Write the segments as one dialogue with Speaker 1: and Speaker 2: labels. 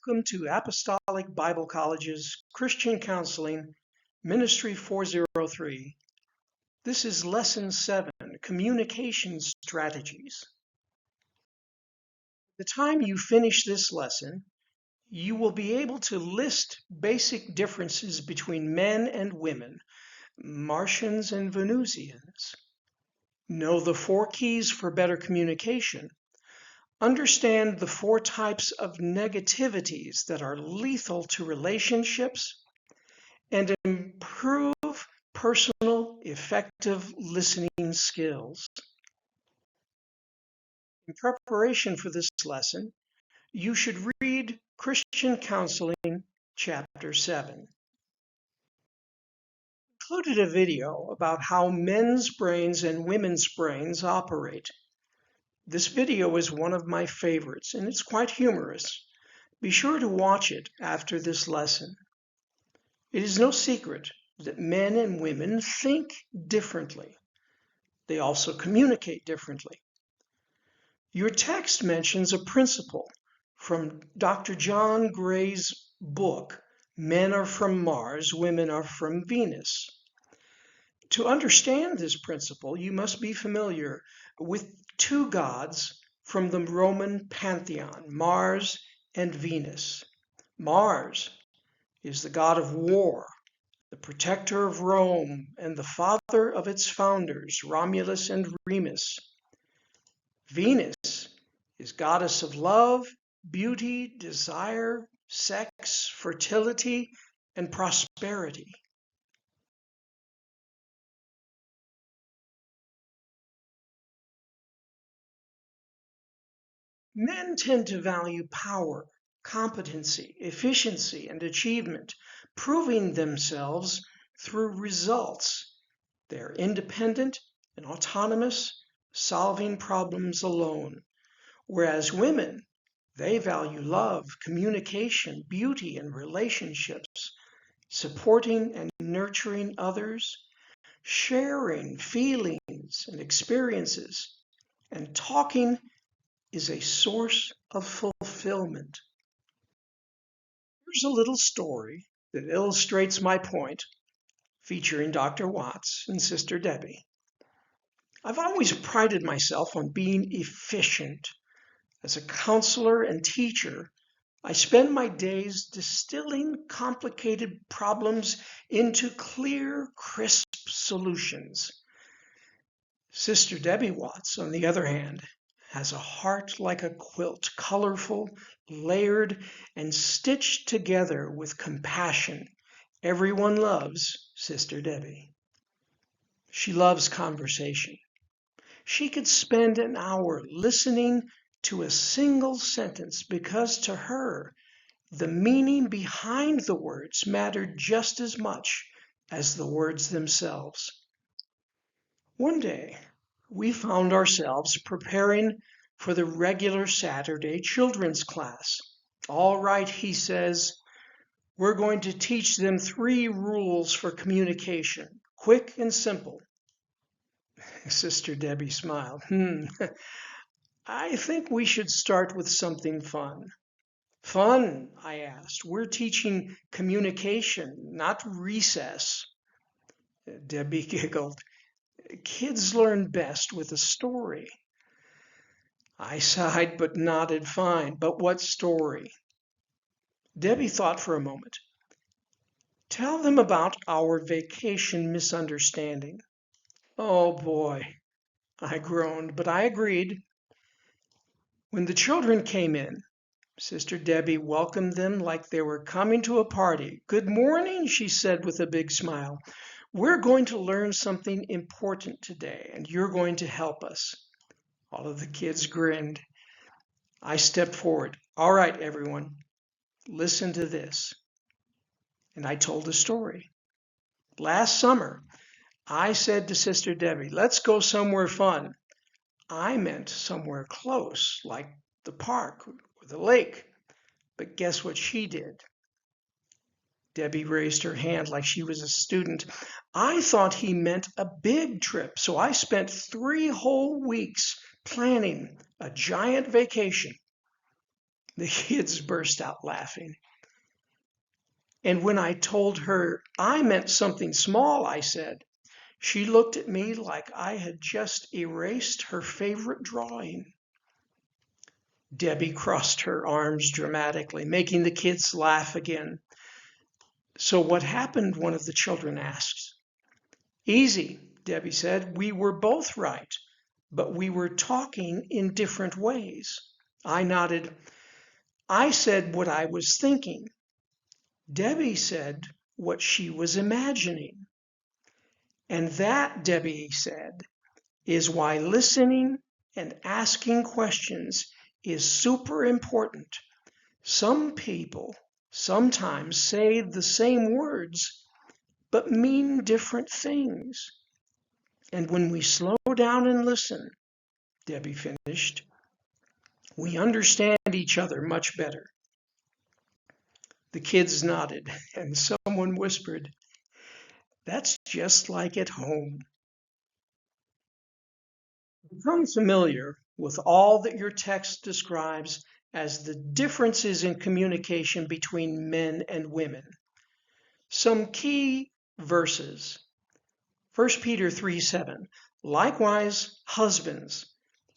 Speaker 1: Welcome to Apostolic Bible College's Christian Counseling, Ministry 403. This is Lesson 7, Communication Strategies. By the time you finish this lesson, you will be able to list basic differences between men and women, Martians and Venusians, know the 4 keys for better communication, understand the 4 types of negativities that are lethal to relationships, and improve personal, effective listening skills. In preparation for this lesson, you should read Christian Counseling, Chapter 7. I included a video about how men's brains and women's brains operate. This video is one of my favorites, and it's quite humorous. Be sure to watch it after this lesson. It is no secret that men and women think differently. They also communicate differently. Your text mentions a principle from Dr. John Gray's book, Men Are From Mars, Women Are From Venus. To understand this principle, you must be familiar with 2 gods from the Roman pantheon, Mars and Venus. Mars is the god of war, the protector of Rome, and the father of its founders, Romulus and Remus. Venus is goddess of love, beauty, desire, sex, fertility, and prosperity. Men tend to value power, competency, efficiency, and achievement, proving themselves through results. They're independent and autonomous, solving problems alone. Whereas women, they value love, communication, beauty, and relationships, supporting and nurturing others, sharing feelings and experiences, and talking is a source of fulfillment. Here's a little story that illustrates my point, featuring Dr. Watts and Sister Debbie. I've always prided myself on being efficient. As a counselor and teacher, I spend my days distilling complicated problems into clear, crisp solutions. Sister Debbie Watts, on the other hand, has a heart like a quilt, colorful, layered, and stitched together with compassion. Everyone loves Sister Debbie. She loves conversation. She could spend an hour listening to a single sentence because to her, the meaning behind the words mattered just as much as the words themselves. One day, we found ourselves preparing for the regular Saturday children's class. All right, he says, we're going to teach them 3 rules for communication, quick and simple. Sister Debbie smiled. I think we should start with something fun. Fun, I asked. We're teaching communication, not recess. Debbie giggled. Kids learn best with a story. I sighed but nodded fine. But what story? Debbie thought for a moment. Tell them about our vacation misunderstanding. Oh boy, I groaned, but I agreed. When the children came in, Sister Debbie welcomed them like they were coming to a party. Good morning, she said with a big smile. We're going to learn something important today, and you're going to help us. All of the kids grinned. I stepped forward. All right, everyone, listen to this. And I told a story. Last summer, I said to Sister Debbie, let's go somewhere fun. I meant somewhere close, like the park or the lake. But guess what she did? Debbie raised her hand like she was a student. I thought he meant a big trip, so I spent 3 whole weeks planning a giant vacation. The kids burst out laughing. And when I told her I meant something small, I said, she looked at me like I had just erased her favorite drawing. Debbie crossed her arms dramatically, making the kids laugh again. So what happened? One of the children asked. Easy, Debbie said. We were both right, but we were talking in different ways. I nodded. I said what I was thinking. Debbie said what she was imagining. And that, Debbie said, is why listening and asking questions is super important. Some people sometimes say the same words, but mean different things. And when we slow down and listen, Debbie finished, we understand each other much better. The kids nodded, and someone whispered, that's just like at home. Become familiar with all that your text describes as the differences in communication between men and women. Some key verses. 1 Peter 3:7. Likewise, husbands,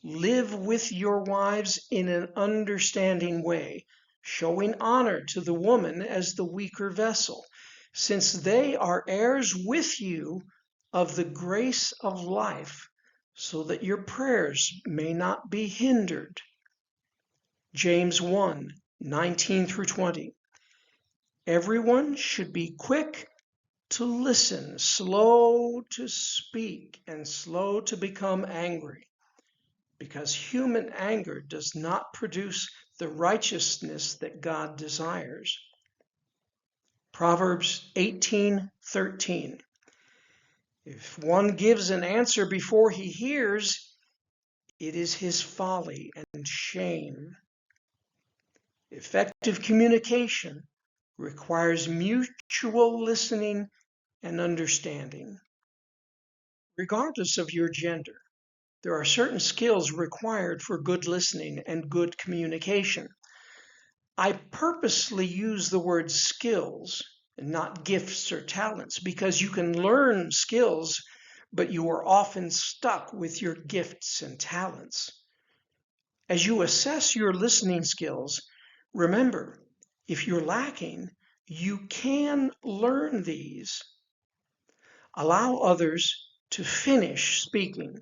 Speaker 1: live with your wives in an understanding way, showing honor to the woman as the weaker vessel, since they are heirs with you of the grace of life, so that your prayers may not be hindered. James 1:19 through 20. Everyone should be quick to listen, slow to speak, and slow to become angry, because human anger does not produce the righteousness that God desires. Proverbs 18:13. If one gives an answer before he hears, it is his folly and shame. Effective communication requires mutual listening and understanding. Regardless of your gender, there are certain skills required for good listening and good communication. I purposely use the word skills and not gifts or talents because you can learn skills, but you are often stuck with your gifts and talents. As you assess your listening skills, remember, if you're lacking, you can learn these. Allow others to finish speaking.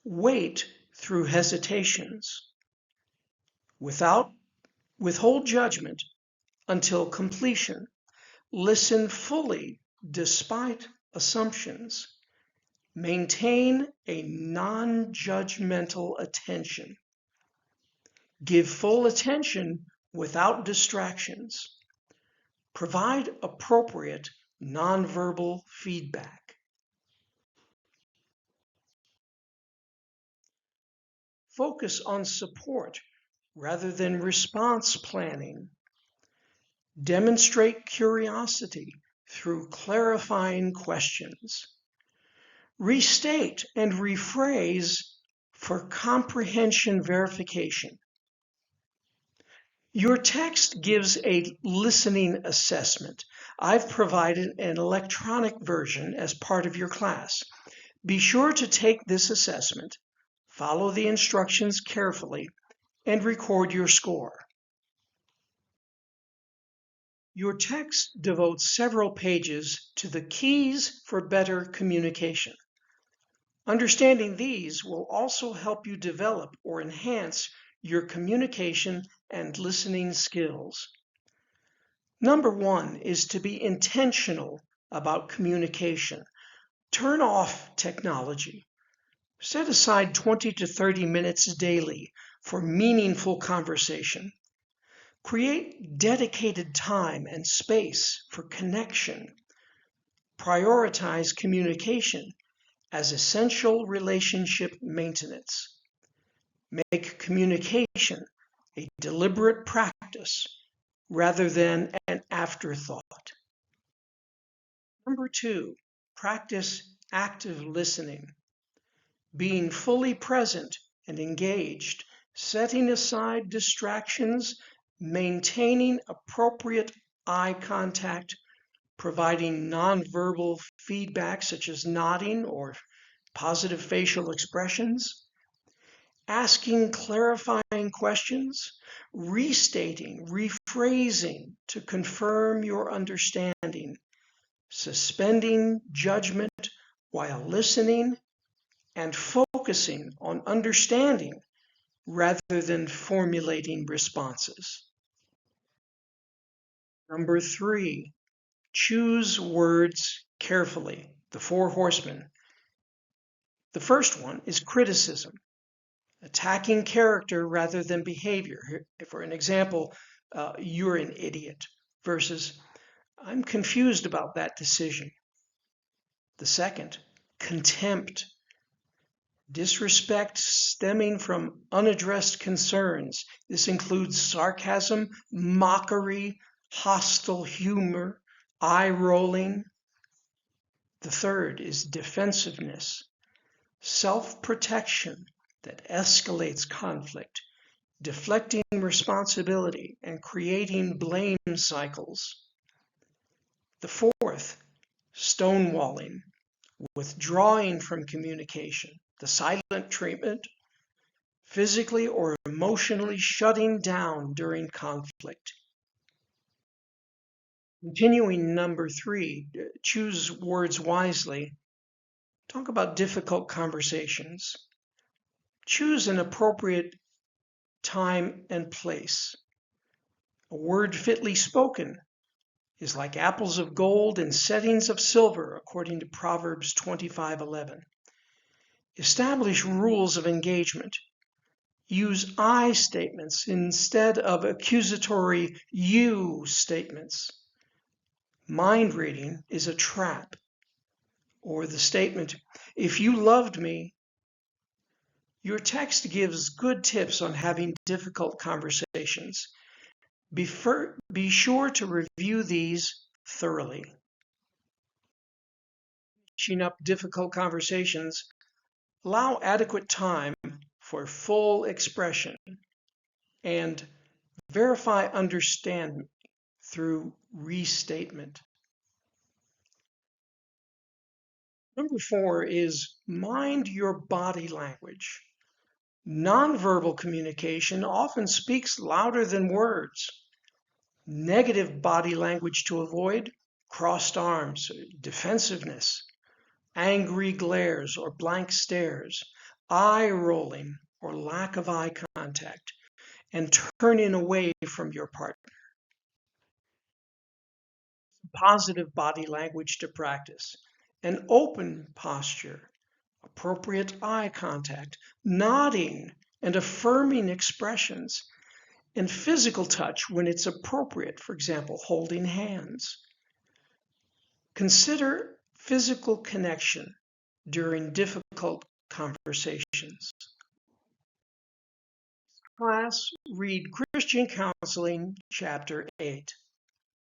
Speaker 1: Wait through hesitations. Withhold judgment until completion. Listen fully despite assumptions. Maintain a non-judgmental attention. Give full attention without distractions. Provide appropriate nonverbal feedback. Focus on support rather than response planning. Demonstrate curiosity through clarifying questions. Restate and rephrase for comprehension verification. Your text gives a listening assessment. I've provided an electronic version as part of your class. Be sure to take this assessment, follow the instructions carefully, and record your score. Your text devotes several pages to the keys for better communication. Understanding these will also help you develop or enhance your communication and listening skills. Number 1 is to be intentional about communication. Turn off technology. Set aside 20 to 30 minutes daily for meaningful conversation. Create dedicated time and space for connection. Prioritize communication as essential relationship maintenance. Make communication a deliberate practice rather than an afterthought. Number 2, practice active listening. Being fully present and engaged setting aside distractions, maintaining appropriate eye contact, providing nonverbal feedback such as nodding or positive facial expressions, asking clarifying questions, restating, rephrasing to confirm your understanding, suspending judgment while listening, and focusing on understanding rather than formulating responses. Number 3, choose words carefully. The 4 horsemen. The first one is criticism, attacking character rather than behavior. For an example, you're an idiot versus I'm confused about that decision. The second, contempt, disrespect stemming from unaddressed concerns. This includes sarcasm, mockery, hostile humor, eye rolling. The third is defensiveness, self-protection that escalates conflict, deflecting responsibility and creating blame cycles. The fourth, stonewalling, withdrawing from communication, the silent treatment, physically or emotionally shutting down during conflict. Continuing number 3, choose words wisely. Talk about difficult conversations. Choose an appropriate time and place. A word fitly spoken is like apples of gold in settings of silver, according to Proverbs 25:11. Establish rules of engagement. Use I statements instead of accusatory you statements. Mind reading is a trap. Or the statement, if you loved me. Your text gives good tips on having difficult conversations. Be sure to review these thoroughly. Finishing up difficult conversations, allow adequate time for full expression and verify understanding through restatement. Number 4 is mind your body language. Nonverbal communication often speaks louder than words. Negative body language to avoid: crossed arms, defensiveness, angry glares or blank stares, eye rolling or lack of eye contact, and turning away from your partner. Positive body language to practice: an open posture, appropriate eye contact, nodding and affirming expressions, and physical touch when it's appropriate, for example, holding hands. Consider physical connection during difficult conversations. Class, read Christian Counseling, Chapter 8.